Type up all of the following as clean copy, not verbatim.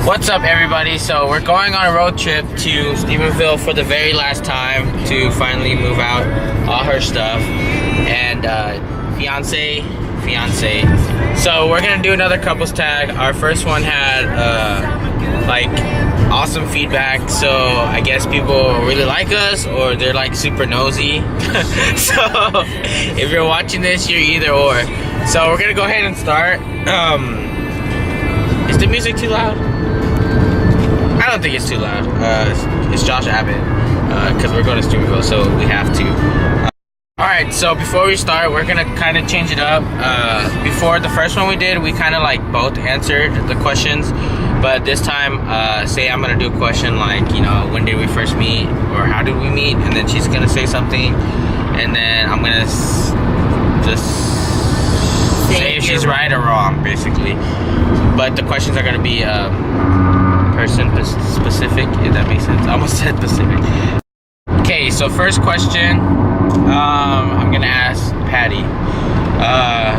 What's up, everybody? So we're going on a road trip to Stephenville for the very last time to finally move out all her stuff and fiance. So we're gonna do another couples tag. Our first one had like awesome feedback, so I guess people really like us or they're like super nosy. So if you're watching this, you're either or. So we're gonna go ahead and start. Is the music too loud? I don't think it's too loud. It's Josh Abbott, because we're going to Stephenville, so we have to. Alright, so before we start, we're going to kind of change it up. Before the first one we did, we kind of like both answered the questions. But this time, say I'm going to do a question like, you know, when did we first meet? Or how did we meet? And then she's going to say something. And then I'm going to just say if she's right or wrong, basically. But the questions are going to be person specific, if that makes sense. I almost said specific. Okay, so first question, I'm going to ask Patty.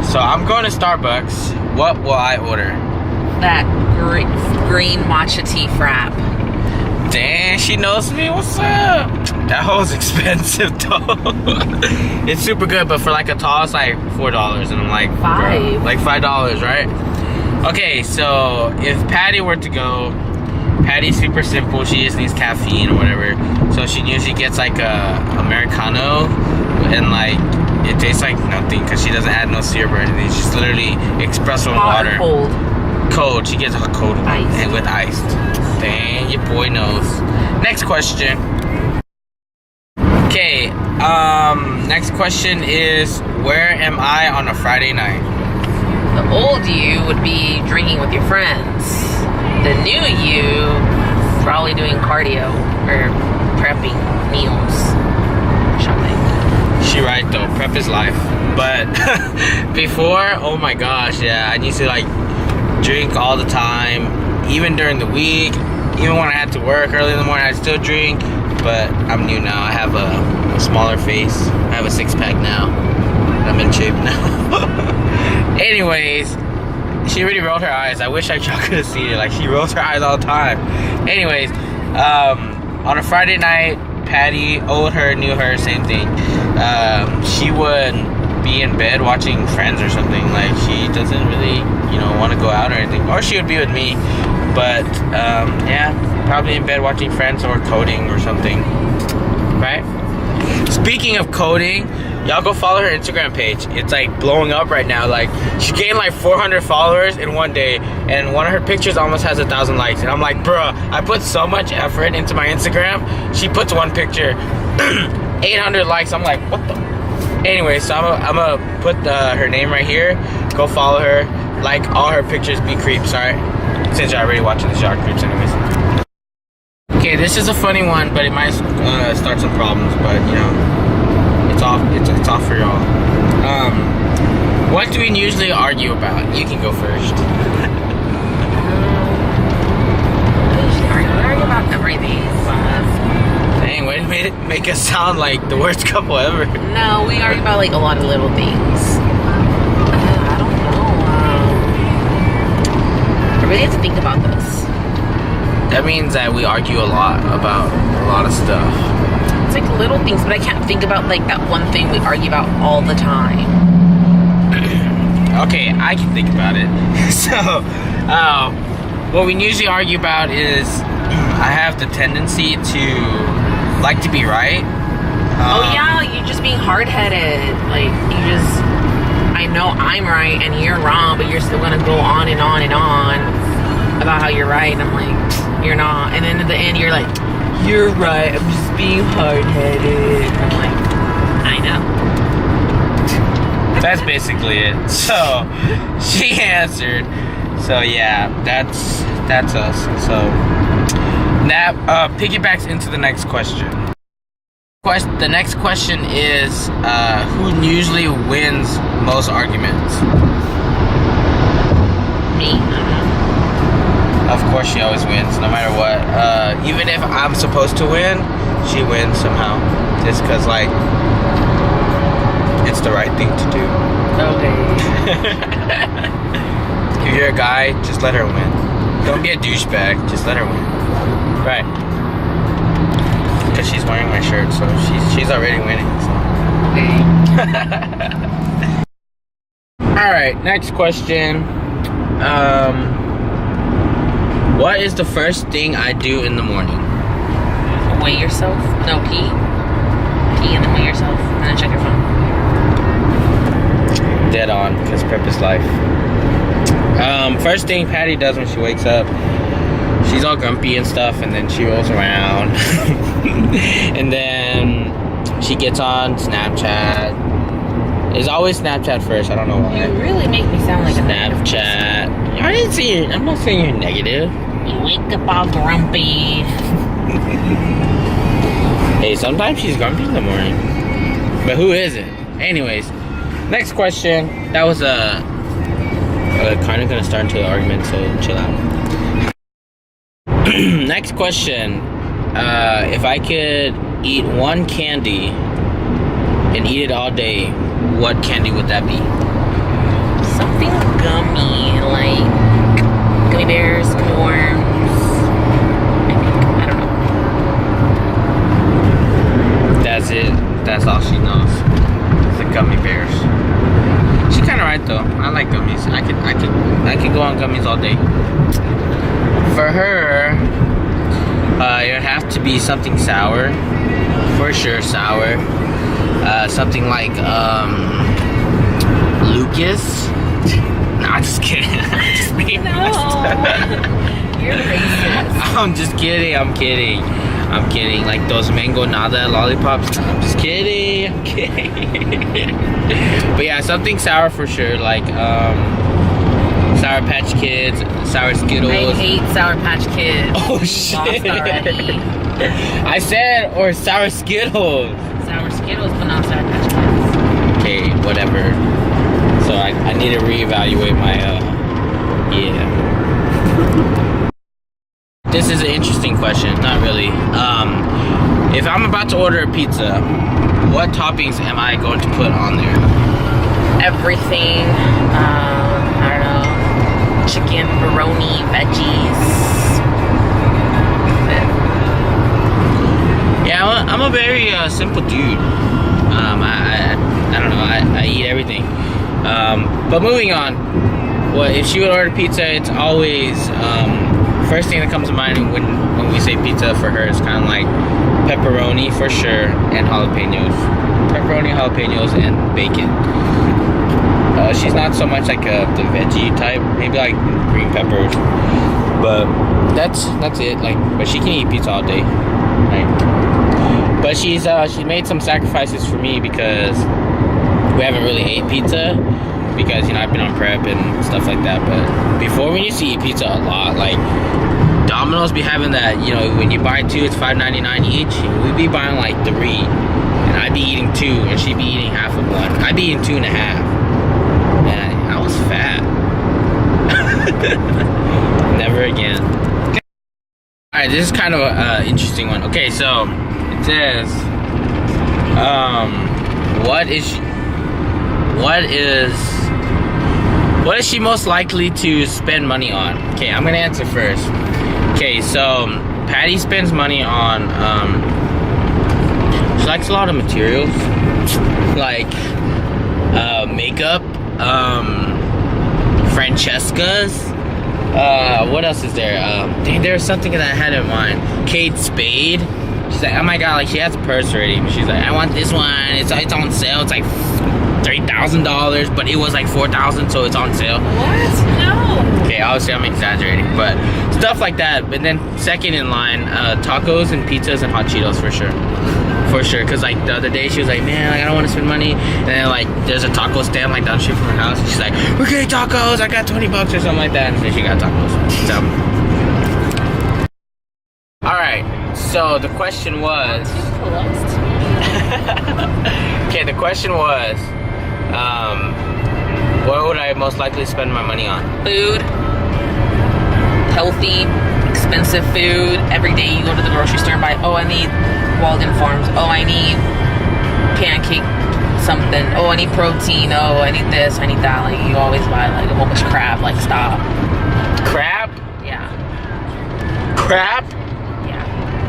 So I'm going to Starbucks. What will I order? That green matcha tea frap. Damn, she knows me. What's up? That hoe's expensive though. It's super good, but for like a tall, it's like $4, and I'm like, $5. Bro, like $5, right? Okay, so if Patty were to go, Patty's super simple. She just needs caffeine or whatever. So she usually gets like a Americano, and like it tastes like nothing because she doesn't add no syrup or anything. It's just literally espresso and Hot water. or cold? Cold. She gets a cold one Ice. and with ice. Dang, your boy knows. Next question. Okay, next question is, where am I on a Friday night? The old you would be drinking with your friends. The new you, probably doing cardio or prepping meals, shopping. She right though, prep is life. But before, oh my gosh, yeah, I used to like drink all the time, even during the week, even when I had to work early in the morning, I'd still drink. But I'm new now. I have a smaller face. I have a six-pack now. I'm in shape now. Anyways, she already rolled her eyes. I wish y'all could have seen it. Like, she rolls her eyes all the time. Anyways, on a Friday night, Patty, old her, new her, same thing. She would be in bed watching Friends or something. Like, she doesn't really, you know, want to go out or anything. Or she would be with me. But, yeah, probably in bed watching Friends or coding or something. Right? Speaking of coding, y'all go follow her Instagram page. It's like blowing up right now. Like, she gained like 400 followers in one day, and one of her pictures almost has 1,000 likes. And I'm like, bruh, I put so much effort into my Instagram. She puts one picture, 800 likes. I'm like, what the? Anyway, so I'm gonna put her name right here. Go follow her. Like all her pictures, be creeps, alright? Since you're already watching the shark creeps anyways. Okay, this is a funny one, but it might start some problems, but you know, it's off for y'all. What do we usually argue about? You can go first. We argue about everything. Dang, way to make us sound like the worst couple ever. No, we argue about like a lot of little things. I don't know. I really have to think about this. That means that we argue a lot about a lot of stuff. It's like little things, but I can't think about like that one thing we argue about all the time. Okay, I can think about it. So, what we usually argue about is I have the tendency to like to be right. Oh yeah, you're just being hard-headed. Like, I know I'm right and you're wrong, but you're still gonna go on and on and on about how you're right, and I'm like, you're not. And then at the end, you're like, you're right, I'm just being hard-headed. I'm like, I know. That's basically it. So, she answered. So yeah, that's us. So, that piggybacks into the next question. The next question is, who usually wins most arguments? Me. Of course she always wins, no matter what. Even if I'm supposed to win, she wins somehow. Just because, like, it's the right thing to do. Okay. If you're a guy, just let her win. Don't be a douchebag. Just let her win. Right. Because she's wearing my shirt, so she's already winning. So. Alright, next question. What is the first thing I do in the morning? Weigh yourself. No, pee. Pee and then weigh yourself. And then check your phone. Dead on, because prep is life. First thing Patty does when she wakes up, she's all grumpy and stuff, and then she rolls around. And then she gets on Snapchat. It's always Snapchat first, I don't know why. You really make me sound like Snapchat. I didn't see you. I'm not saying you're negative. You wake up all grumpy. Hey, sometimes she's grumpy in the morning. But who isn't? Anyways, next question. That was kind of gonna start into an argument, so chill out. Next question. If I could eat one candy and eat it all day, what candy would that be? Something gummy, like gummy bears, gummy worms. I don't know. That's it. That's all she knows. The gummy bears. She's kind of right though. I like gummies. I could go on gummies all day. For her, it would have to be something sour. For sure, sour. Something like Lucas. Nah, just kidding. I'm just being You're racist. I'm just kidding. I'm kidding. Like those mango nada lollipops. I'm just kidding. I'm kidding. But yeah, something sour for sure. Like Sour Patch Kids, Sour Skittles. I hate Sour Patch Kids. Oh shit! Lost already. I said or Sour Skittles. Sour Skittles, but not Sour Patch Kids. Okay, whatever. So I need to reevaluate my yeah. This is an interesting question. Not really. If I'm about to order a pizza, what toppings am I going to put on there? Everything. I don't know. Chicken, pepperoni, veggies. Yeah, I'm a very simple dude. I don't know. I eat everything. But moving on. Well, if she would order pizza, it's always first thing that comes to mind when we say pizza for her is kind of like pepperoni for sure and jalapenos. Pepperoni, jalapenos, and bacon. She's not so much like the veggie type, maybe like green peppers, but that's it. Like, but she can eat pizza all day. Right? But she's made some sacrifices for me because we haven't really ate pizza because I've been on prep and stuff like that. But before we used to eat pizza a lot. Like Domino's be having that, when you buy two, it's $5.99 each. We'd be buying like 3, and I'd be eating 2, and she'd be eating half of one. I'd be eating 2.5. Man, I was fat. Never again. Alright, this is kind of an interesting one. Okay, so it says, what is she most likely to spend money on? Okay, I'm gonna answer first. Okay, so Patty spends money on she likes a lot of materials like makeup, Francesca's, what else is there? There's something that I had in mind. Kate Spade. She's like, oh my god, like she has a purse already. She's like, I want this one. It's on sale. It's like $3,000, but it was like $4,000, so it's on sale. What? No. Okay, obviously I'm exaggerating, but stuff like that. And then second in line, tacos and pizzas and hot Cheetos for sure. For sure, because like the other day she was like, man, like I don't want to spend money. And then like there's a taco stand like down the street from her house. And she's like, we're getting tacos. I got $20 or something like that. And so she got tacos. So. All right. So the question was. Okay, the question was, what would I most likely spend my money on? Food. Healthy, expensive food. Every day you go to the grocery store and buy, oh, I need Walden Farms. Oh, I need pancake something. Oh, I need protein. Oh, I need this. I need that. Like, you always buy like a whole bunch of crap. Like, stop. Crap? Yeah. crap. Yeah.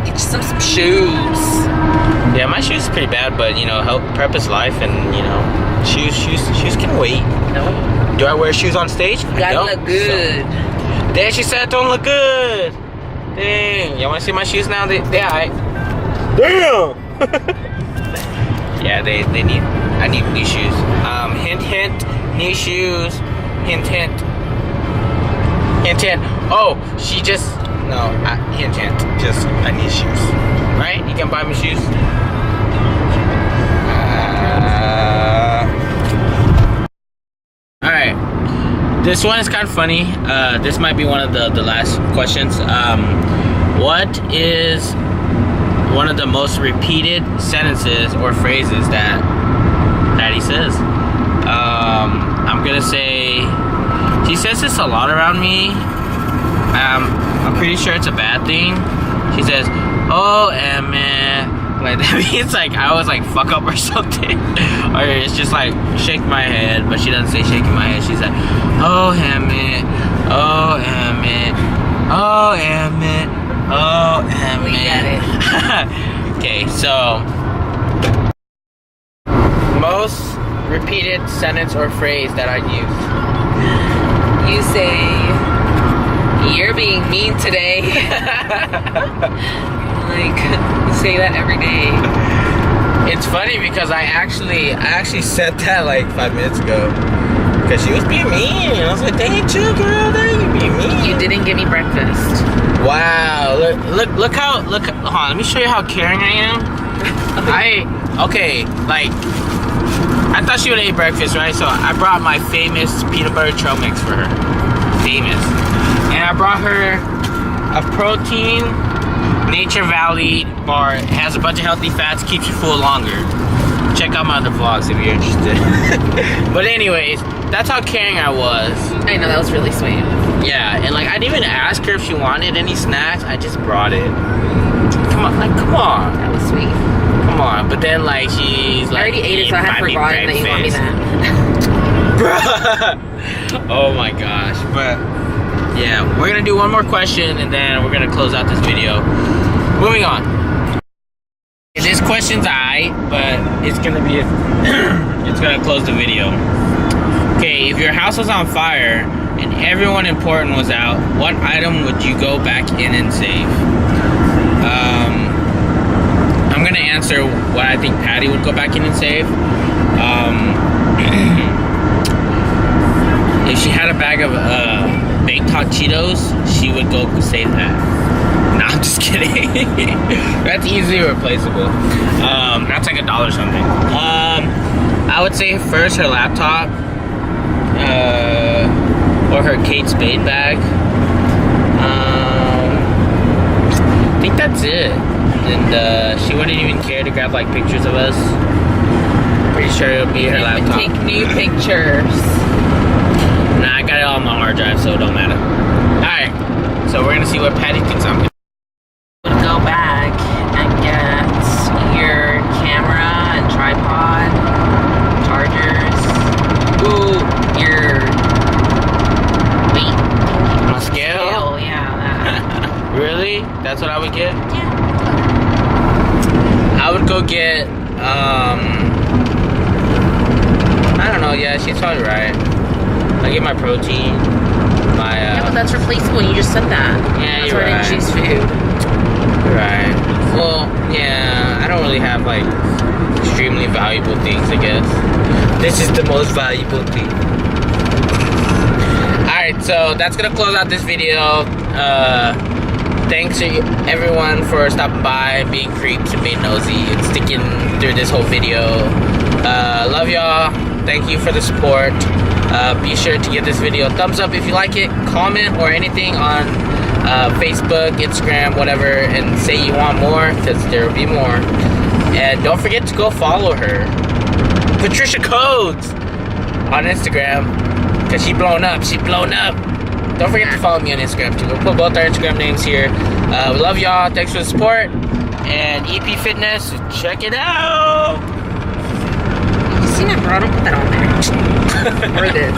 Get you some shoes. Yeah, my shoes is pretty bad, but you know, prep is life, and you know, shoes can wait. No. Do I wear shoes on stage? You gotta look good. So. There, she said, don't look good. Dang, y'all want to see my shoes now? They alright. Damn. Yeah, they need. I need new shoes. Hint, hint. New shoes. Hint, hint. Hint, hint. Oh, she just. No, hint, hint. Just, I need shoes. Right? You can buy me shoes. Alright. This one is kind of funny. This might be one of the last questions. What is one of the most repeated sentences or phrases that Patty says? I'm gonna say she says this a lot around me. I'm pretty sure it's a bad thing. She says, "Oh, man," like that means like I was like fuck up or something, or it's just like shake my head, but she doesn't say shaking my head. She's like, "Oh, man, oh, man, oh, man, oh, man." We get it. Okay, so most repeated sentence or phrase that I use. You say, "You're being mean today." Like, you say that every day. It's funny because I actually said that like 5 minutes ago. Because she was being mean. I was like, dang, chill, girl, dang, you being mean. You didn't give me breakfast. Wow, look how, hold on, let me show you how caring I am. I thought she would eat breakfast, right? So I brought my famous peanut butter trail mix for her. Famous. And I brought her a protein Nature Valley bar. It has a bunch of healthy fats, keeps you full longer. Check out my other vlogs if you're interested. But anyways, that's how caring I was. I know, that was really sweet. Yeah, and like I didn't even ask her if she wanted any snacks. I just brought it. Come on. That was sweet. Come on. But then like she's like, I already ate it, so I had forgotten that you want me that. Bruh. Oh my gosh. But yeah, we're gonna do one more question and then we're gonna close out this video. Moving on. This question's but it's gonna be it's gonna close the video. Okay, if your house was on fire and everyone important was out, what item would you go back in and save? I'm gonna answer what I think Patty would go back in and save. If she had a bag of baked hot Cheetos, she would go save that. No, I'm just kidding. That's easily replaceable. That's like $1 or something. I would say first her laptop, or her Kate Spade bag. I think that's it. And she wouldn't even care to grab like pictures of us. Pretty sure it would be her laptop. Take new pictures. Nah, I got it all on my hard drive, so it don't matter. Alright, so we're gonna see what Patty thinks I'm gonna Go back and get your camera and tripod, chargers. Ooh, your weight. My scale? Yeah, that. Really? That's what I would get? Yeah. I would go get, I don't know, yeah, she's probably right. I get my protein, my, Yeah, but that's replaceable. You just said that. Yeah, that's you're why I right. didn't choose food. Right. Well, yeah, I don't really have, like, extremely valuable things, I guess. This is the most valuable thing. Alright, so that's gonna close out this video. Thanks to everyone for stopping by, being creeps and being nosy and sticking through this whole video. Love y'all. Thank you for the support. Be sure to give this video a thumbs up if you like it. Comment or anything on Facebook, Instagram, whatever, and say you want more, because there will be more. And don't forget to go follow her, Patricia Codes, on Instagram, because she blown up. Don't forget to follow me on Instagram too. We'll put both our Instagram names here. We love y'all. Thanks for the support. And EP Fitness, check it out. You seen that, bro? Don't put that on there. Or this.